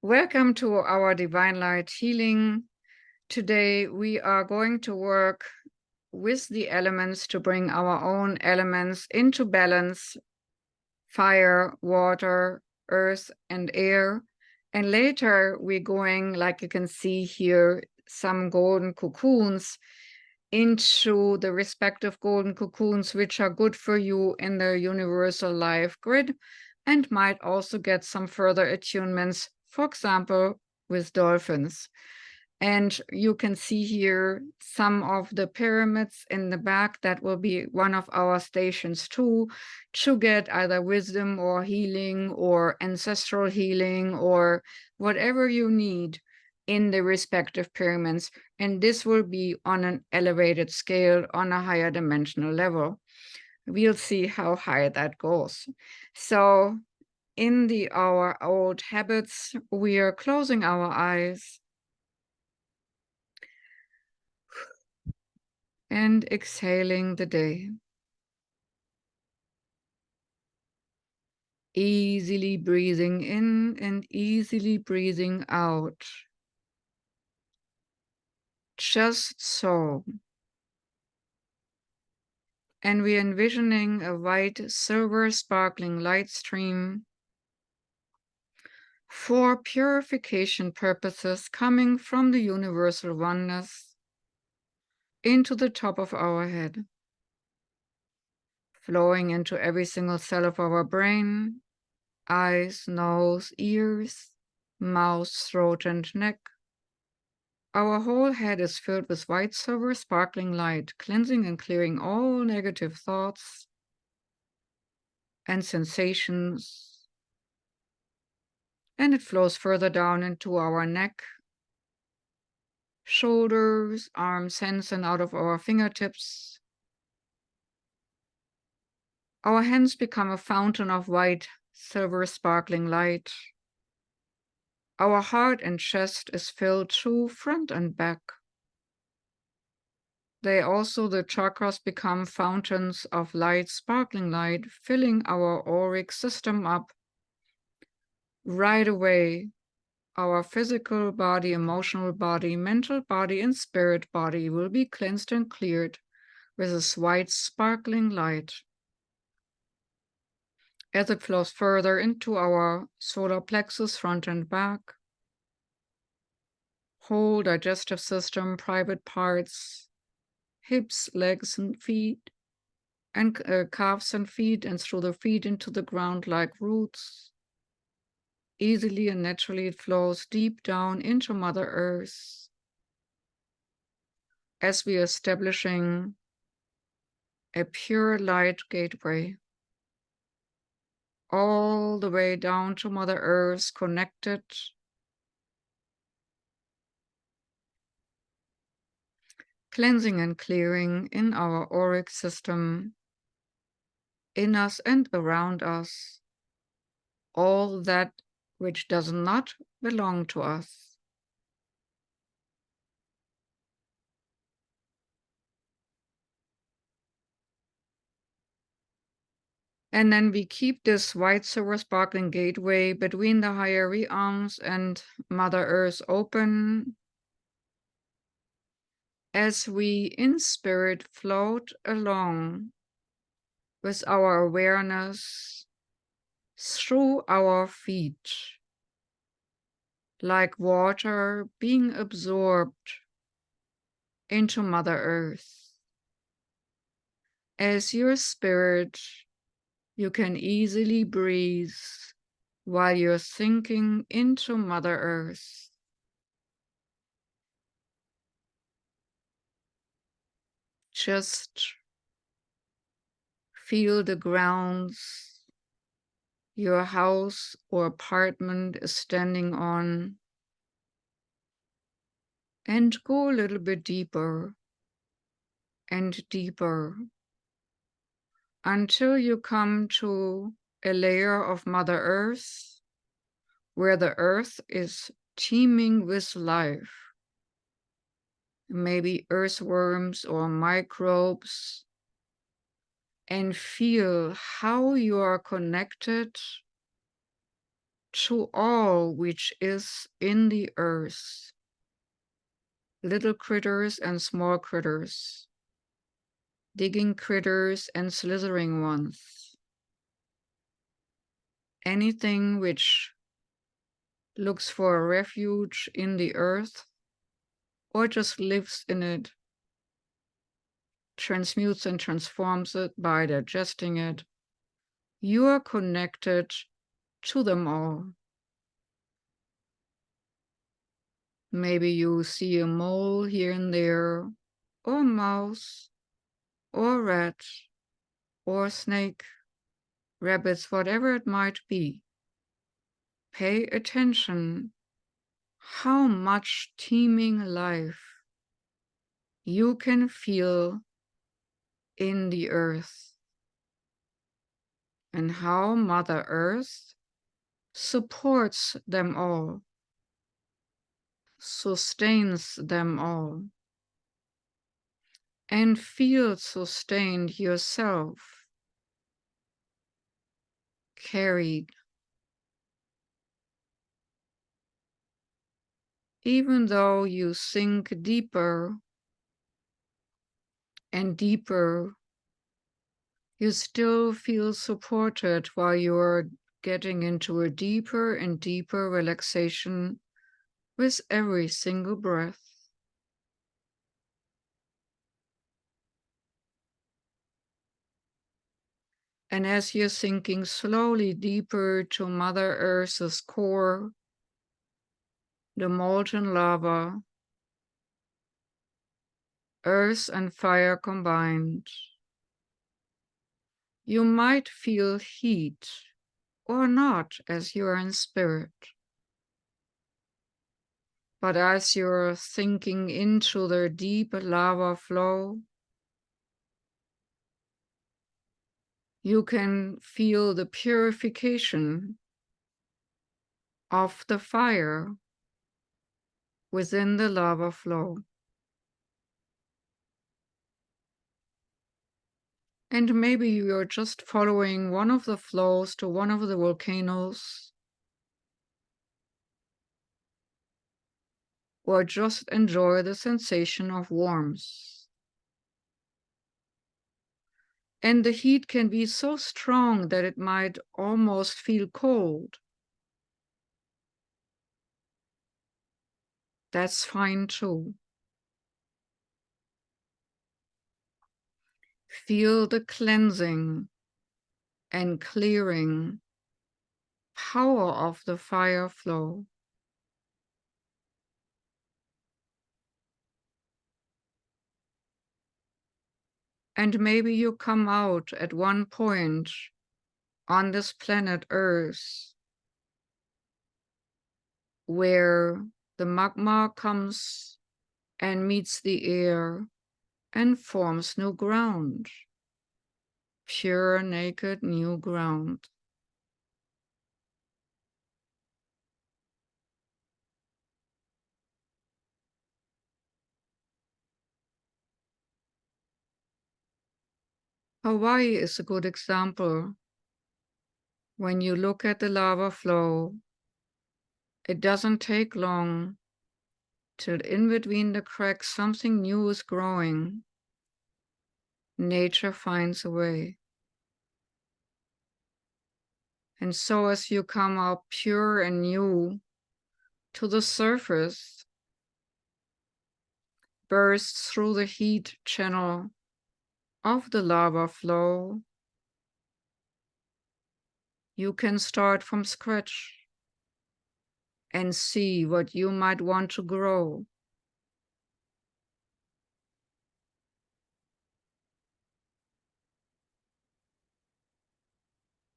Welcome to our Divine Light Healing. Today we are going to work with the elements to bring our own elements into balance: fire, water, earth, and air. And later we're going, like you can see here, some golden cocoons into the respective golden cocoons, which are good for you in the universal life grid, and might also get some further attunements, for example, with dolphins. And you can see here some of the pyramids in the back. That will be one of our stations too, to get either wisdom or healing or ancestral healing or whatever you need in the respective pyramids. And this will be on an elevated scale, on a higher dimensional level. We'll see how high that goes. So in our old habits, we are closing our eyes and exhaling the day. Easily breathing in and easily breathing out. Just so. And we're envisioning a white, silver, sparkling light stream for purification purposes coming from the universal oneness into the top of our head, flowing into every single cell of our brain, eyes, nose, ears, mouth, throat, and neck. Our whole head is filled with white, silver, sparkling light, cleansing and clearing all negative thoughts and sensations. And it flows further down into our neck, shoulders, arms, hands, and out of our fingertips. Our hands become a fountain of white, silver, sparkling light. Our heart and chest is filled through front and back. The chakras become fountains of light, sparkling light, filling our auric system up. Right away, our physical body, emotional body, mental body, and spirit body will be cleansed and cleared with this white, sparkling light. As it flows further into our solar plexus, front and back, whole digestive system, private parts, hips, legs, and feet, and calves and feet, and through the feet into the ground like roots. Easily and naturally it flows deep down into Mother Earth as we are establishing a pure light gateway all the way down to Mother Earth, connected, cleansing and clearing in our auric system, in us and around us, all that which does not belong to us. And then we keep this white, silver, sparkling gateway between the higher realms and Mother Earth open as we in spirit float along with our awareness through our feet, like water being absorbed into Mother Earth. As your spirit, you can easily breathe while you're sinking into Mother Earth. Just feel the grounds your house or apartment is standing on, and go a little bit deeper and deeper until you come to a layer of Mother Earth where the earth is teeming with life. Maybe earthworms or microbes, and feel how you are connected to all which is in the earth, little critters and small critters, digging critters and slithering ones, anything which looks for a refuge in the earth or just lives in it, transmutes and transforms it by digesting it. You are connected to them all. Maybe you see a mole here and there, or a mouse, or a rat, or a snake, rabbits, whatever it might be. Pay attention how much teeming life you can feel in the earth, and how Mother Earth supports them all, sustains them all, and feel sustained yourself, carried. Even though you sink deeper and deeper, you still feel supported while you're getting into a deeper and deeper relaxation with every single breath. And as you're sinking slowly deeper to Mother Earth's core, the molten lava, earth and fire combined, you might feel heat or not as you are in spirit. But as you're sinking into the deep lava flow, you can feel the purification of the fire within the lava flow. And maybe you're just following one of the flows to one of the volcanoes, or just enjoy the sensation of warmth. And the heat can be so strong that it might almost feel cold. That's fine too. Feel the cleansing and clearing power of the fire flow. And maybe you come out at one point on this planet Earth where the magma comes and meets the air and forms new ground, pure, naked, new ground. Hawaii is a good example. When you look at the lava flow, it doesn't take long till in between the cracks something new is growing. Nature finds a way. And so as you come up pure and new to the surface, bursts through the heat channel of the lava flow, you can start from scratch and see what you might want to grow.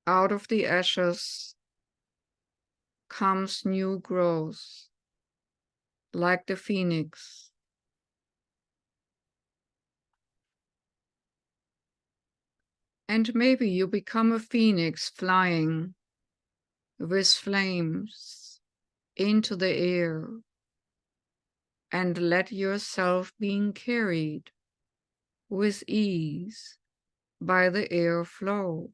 Out of the ashes comes new growth, like the phoenix. And maybe you become a phoenix flying with flames into the air and let yourself being carried with ease by the airflow.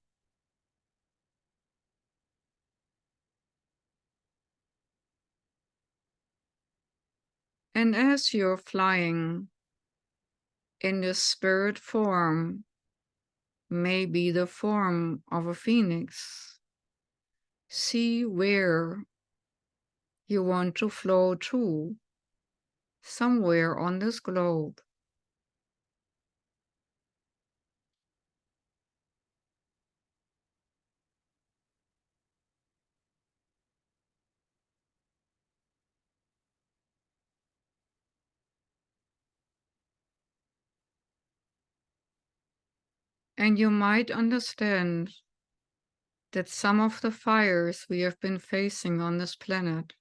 And as you're flying in this spirit form, maybe the form of a phoenix, see where you want to flow to, somewhere on this globe. And you might understand that some of the fires we have been facing on this planet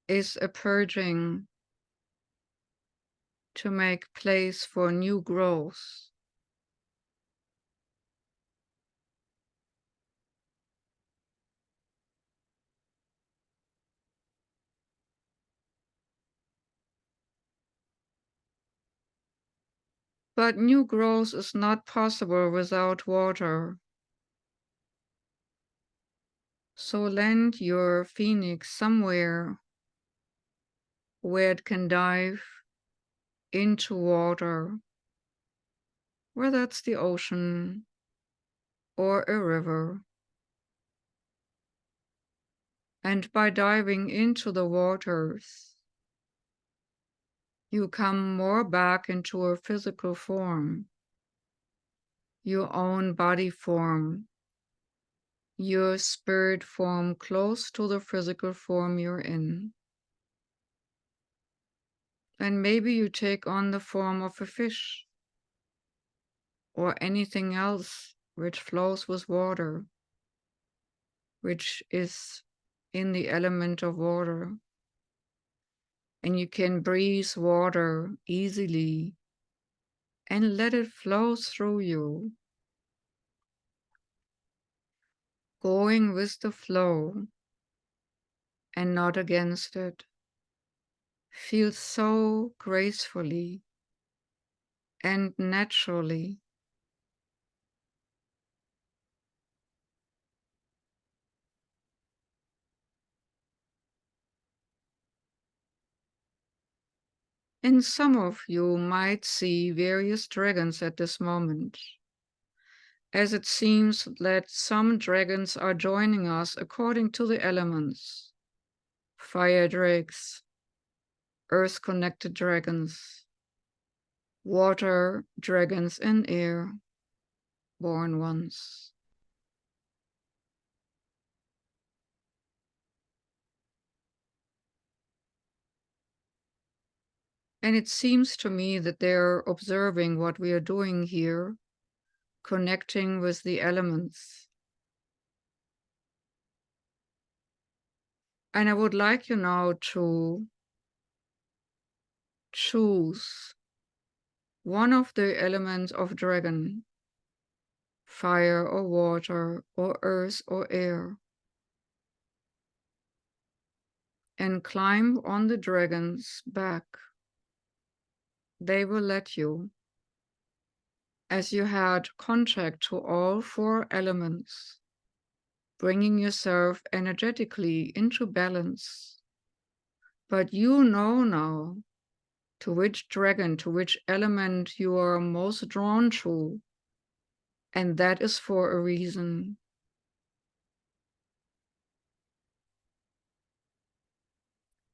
is a purging to make place for new growth. But new growth is not possible without water. So land your phoenix somewhere where it can dive into water, whether it's the ocean or a river. And by diving into the waters, you come more back into a physical form, your own body form, your spirit form close to the physical form you're in. And maybe you take on the form of a fish or anything else which flows with water, which is in the element of water. And you can breathe water easily and let it flow through you, going with the flow and not against it. Feel so gracefully and naturally. And some of you might see various dragons at this moment, as it seems that some dragons are joining us according to the elements. Fire drakes, earth-connected dragons, water dragons, and air-born ones. And it seems to me that they're observing what we are doing here, connecting with the elements. And I would like you now to choose one of the elements of dragon, fire or water or earth or air, and climb on the dragon's back. They will let you, as you had contact to all 4 elements, bringing yourself energetically into balance. But you know now to which dragon, to which element you are most drawn to, and that is for a reason.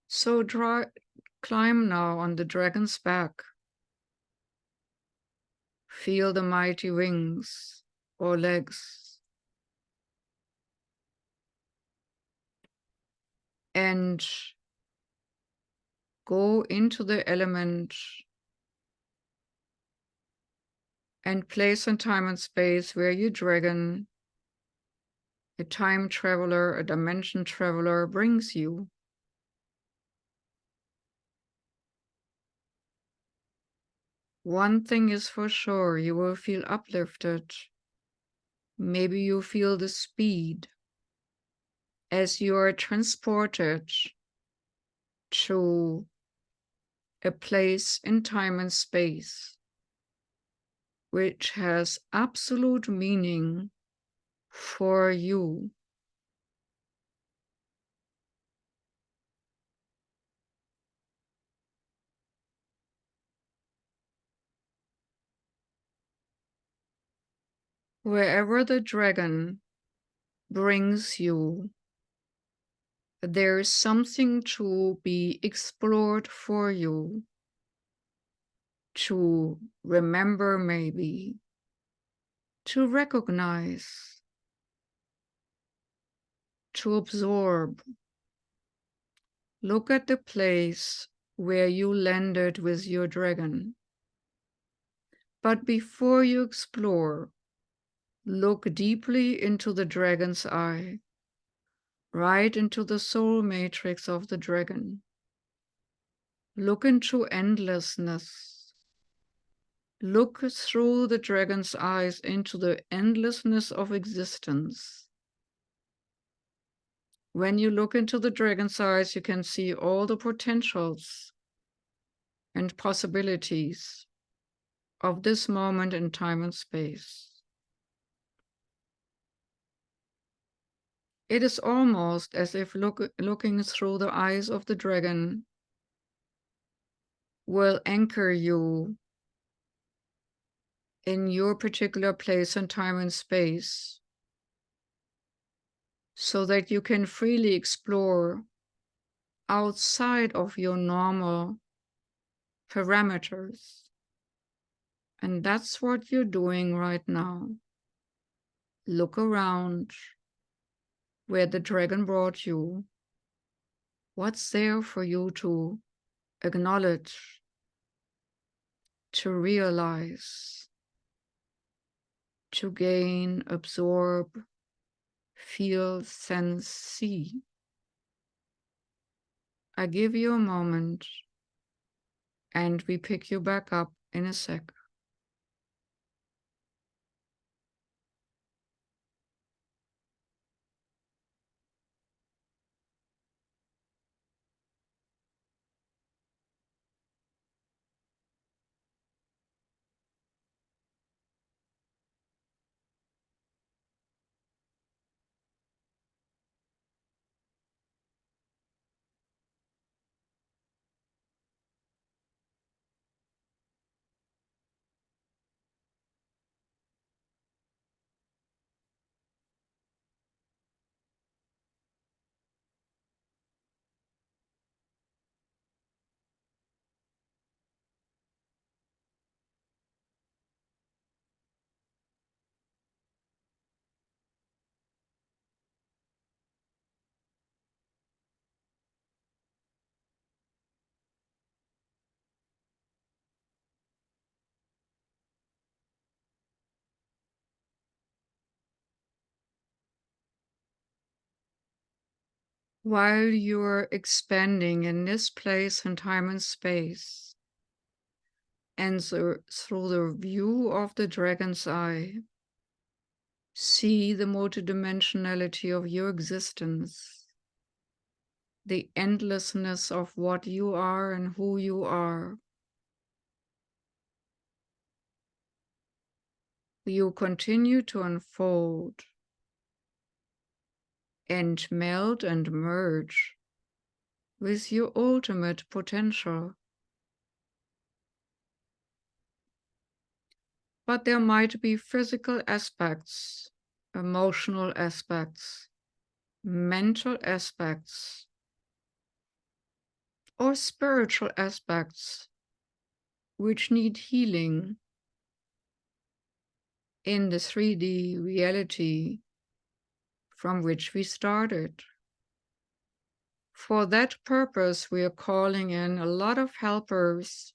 So climb now on the dragon's back. Feel the mighty wings or legs. And go into the element and place in time and space where your dragon, a time traveler, a dimension traveler, brings you. One thing is for sure, you will feel uplifted. Maybe you feel the speed as you are transported to a place in time and space which has absolute meaning for you. Wherever the dragon brings you, there is something to be explored for you, to remember maybe, to recognize, to absorb. Look at the place where you landed with your dragon. But before you explore, look deeply into the dragon's eye, right into the soul matrix of the dragon. Look into endlessness. Look through the dragon's eyes into the endlessness of existence. When you look into the dragon's eyes, you can see all the potentials and possibilities of this moment in time and space. It is almost as if looking through the eyes of the dragon will anchor you in your particular place in time and space, so that you can freely explore outside of your normal parameters. And that's what you're doing right now. Look around where the dragon brought you. What's there for you to acknowledge, to realize, to gain, absorb, feel, sense, see? I give you a moment, and we pick you back up in a sec. While you're expanding in this place in time and space, and through the view of the dragon's eye, see the multidimensionality of your existence, the endlessness of what you are and who you are. You continue to unfold and melt and merge with your ultimate potential. But there might be physical aspects, emotional aspects, mental aspects, or spiritual aspects which need healing in the 3D reality from which we started. For that purpose, we are calling in a lot of helpers,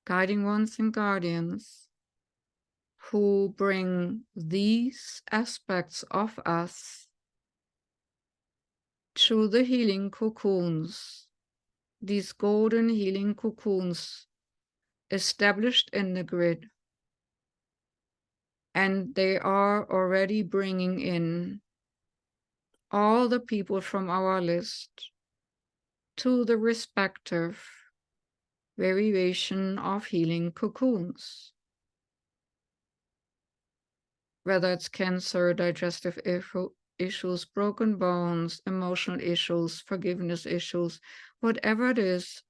guiding ones and guardians, who bring these aspects of us to the healing cocoons, these golden healing cocoons established in the grid. And they are already bringing in all the people from our list to the respective variation of healing cocoons. Whether it's cancer, digestive issues, broken bones, emotional issues, forgiveness issues, whatever it is,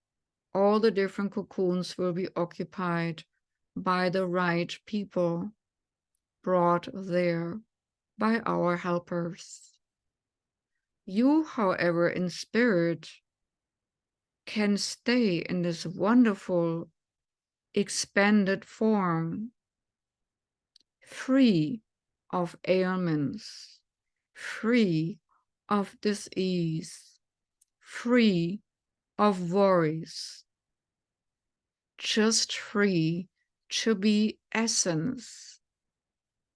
all the different cocoons will be occupied by the right people brought there by our helpers. You, however, in spirit, can stay in this wonderful, expanded form, free of ailments, free of disease, free of worries, just free to be essence,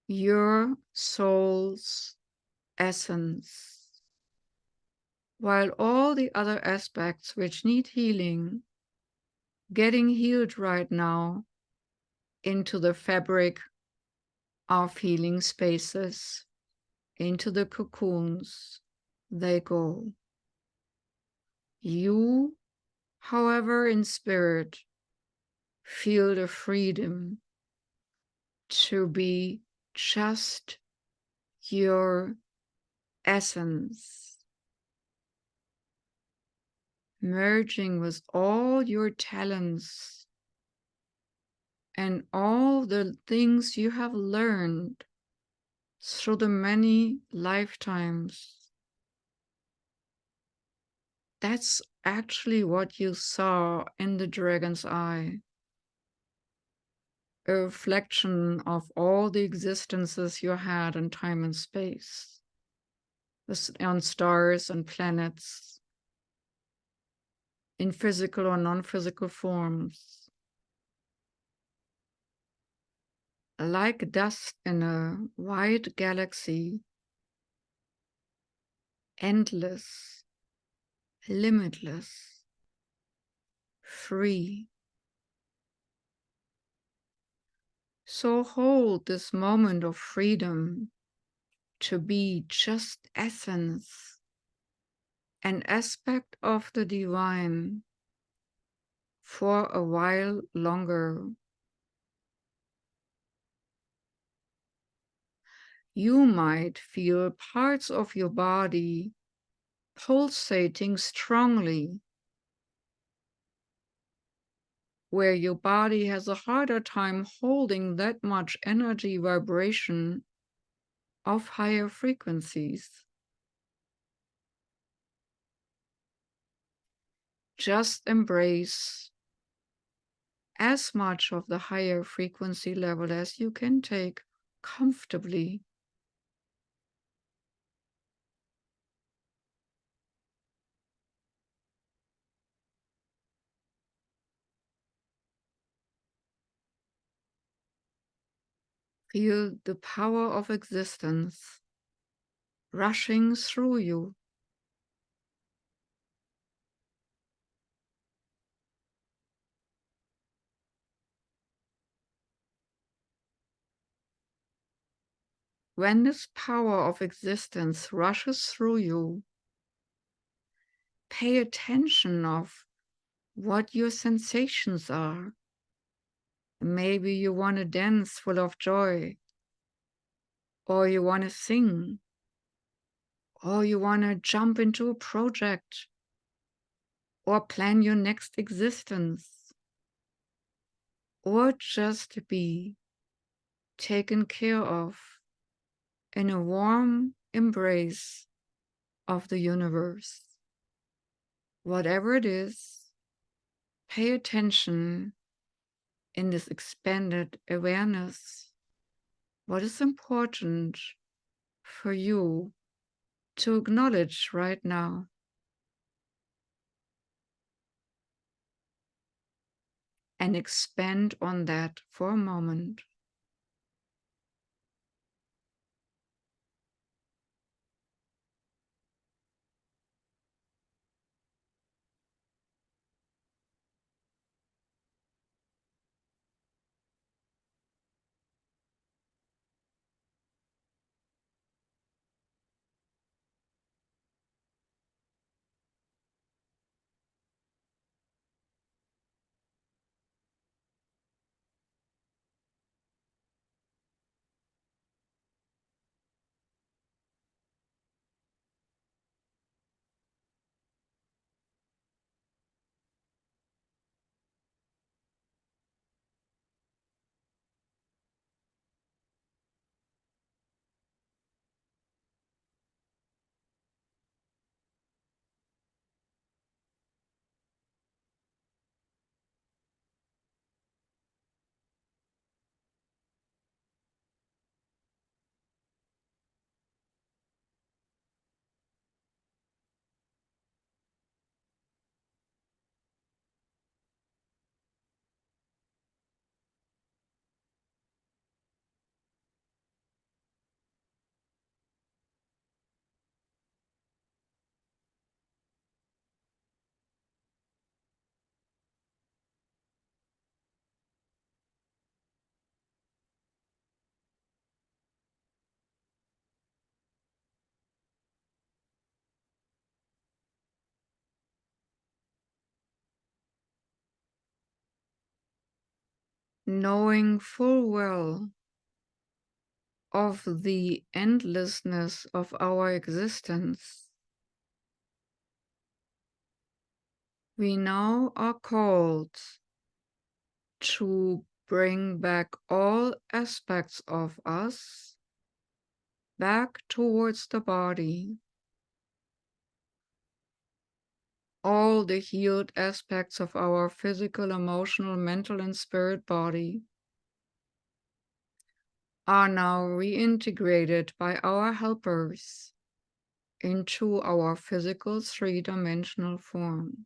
your soul's essence. While all the other aspects which need healing, getting healed right now into the fabric of healing spaces, into the cocoons, they go. You, however, in spirit, feel the freedom to be just your essence, merging with all your talents and all the things you have learned through the many lifetimes. That's actually what you saw in the dragon's eye. A reflection of all the existences you had in time and space, on stars and planets, in physical or non-physical forms. Like dust in a wide galaxy, endless, limitless, free. So hold this moment of freedom to be just essence, an aspect of the divine for a while longer. You might feel parts of your body pulsating strongly, where your body has a harder time holding that much energy vibration of higher frequencies. Just embrace as much of the higher frequency level as you can take comfortably. Feel the power of existence rushing through you. When this power of existence rushes through you, pay attention of what your sensations are. Maybe you want to dance full of joy, or you want to sing, or you want to jump into a project, or plan your next existence, or just be taken care of in a warm embrace of the universe. Whatever it is, pay attention in this expanded awareness. What is important for you to acknowledge right now? And expand on that for a moment. knowing full well of the endlessness of our existence, we now are called to bring back all aspects of us back towards the body, all the healed aspects of our physical, emotional, mental, and spirit body are now reintegrated by our helpers into our physical three-dimensional form.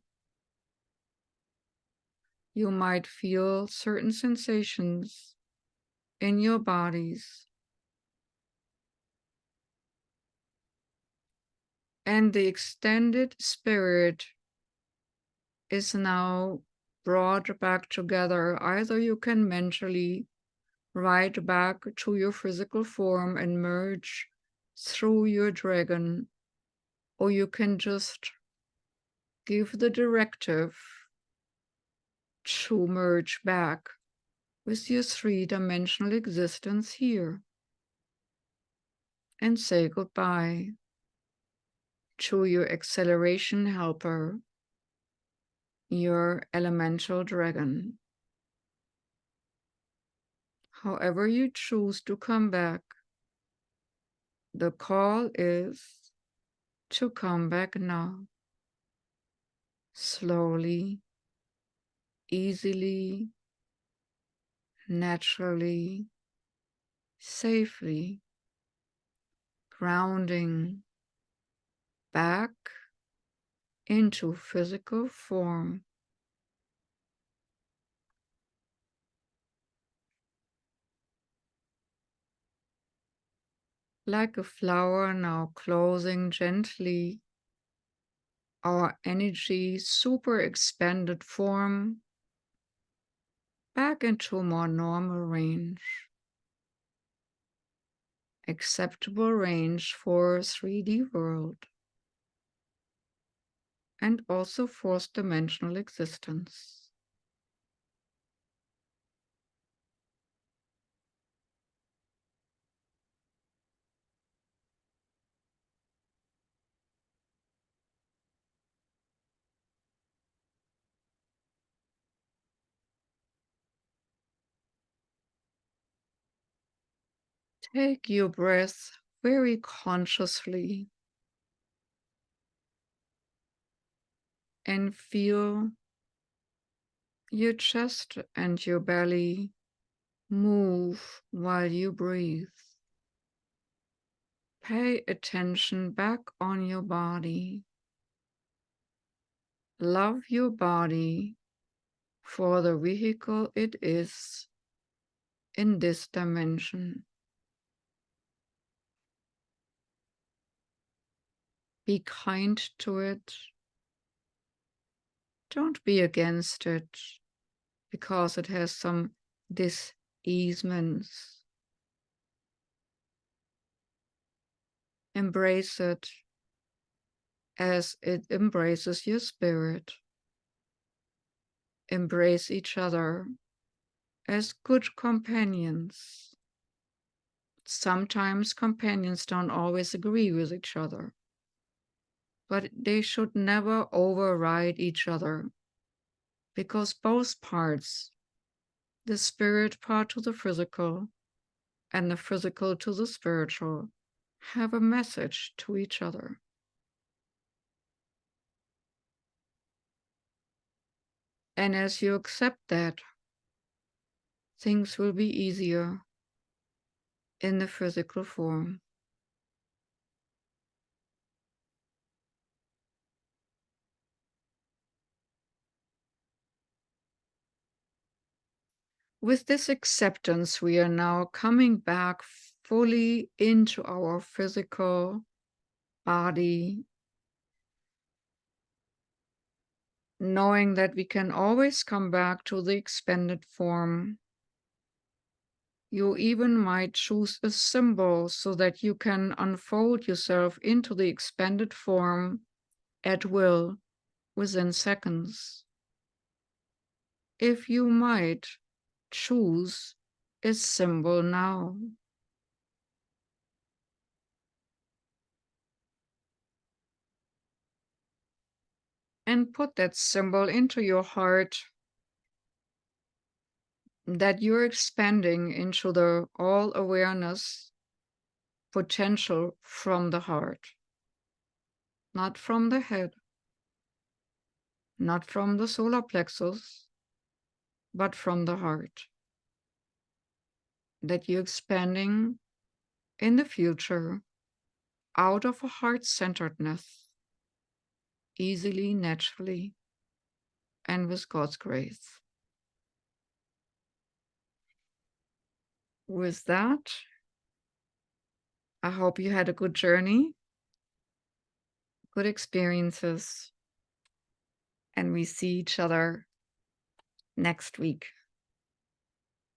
You might feel certain sensations in your bodies, and the extended spirit is now brought back together. Either you can mentally right back to your physical form and merge through your dragon, or you can just give the directive to merge back with your three-dimensional existence here and say goodbye to your acceleration helper, your elemental dragon. However you choose to come back, the call is to come back now, slowly, easily, naturally, safely, grounding back into physical form. Like a flower now closing gently our energy super expanded form back into a more normal range, acceptable range for 3D world and also fourth dimensional existence. Take your breath very consciously and feel your chest and your belly move while you breathe. Pay attention back on your body. Love your body for the vehicle it is in this dimension. Be kind to it. Don't be against it because it has some dis-easements. Embrace it as it embraces your spirit. Embrace each other as good companions. Sometimes companions don't always agree with each other, but they should never override each other, because both parts, the spirit part to the physical and the physical to the spiritual, have a message to each other. And as you accept that, things will be easier in the physical form. With this acceptance, we are now coming back fully into our physical body, knowing that we can always come back to the expanded form. You even might choose a symbol so that you can unfold yourself into the expanded form at will within seconds. If you might choose a symbol now. And put that symbol into your heart, that you're expanding into the all awareness potential from the heart, not from the head, not from the solar plexus, but from the heart. That you're expanding in the future out of a heart-centeredness, easily, naturally, and with God's grace. With that, I hope you had a good journey, good experiences, and we see each other next week.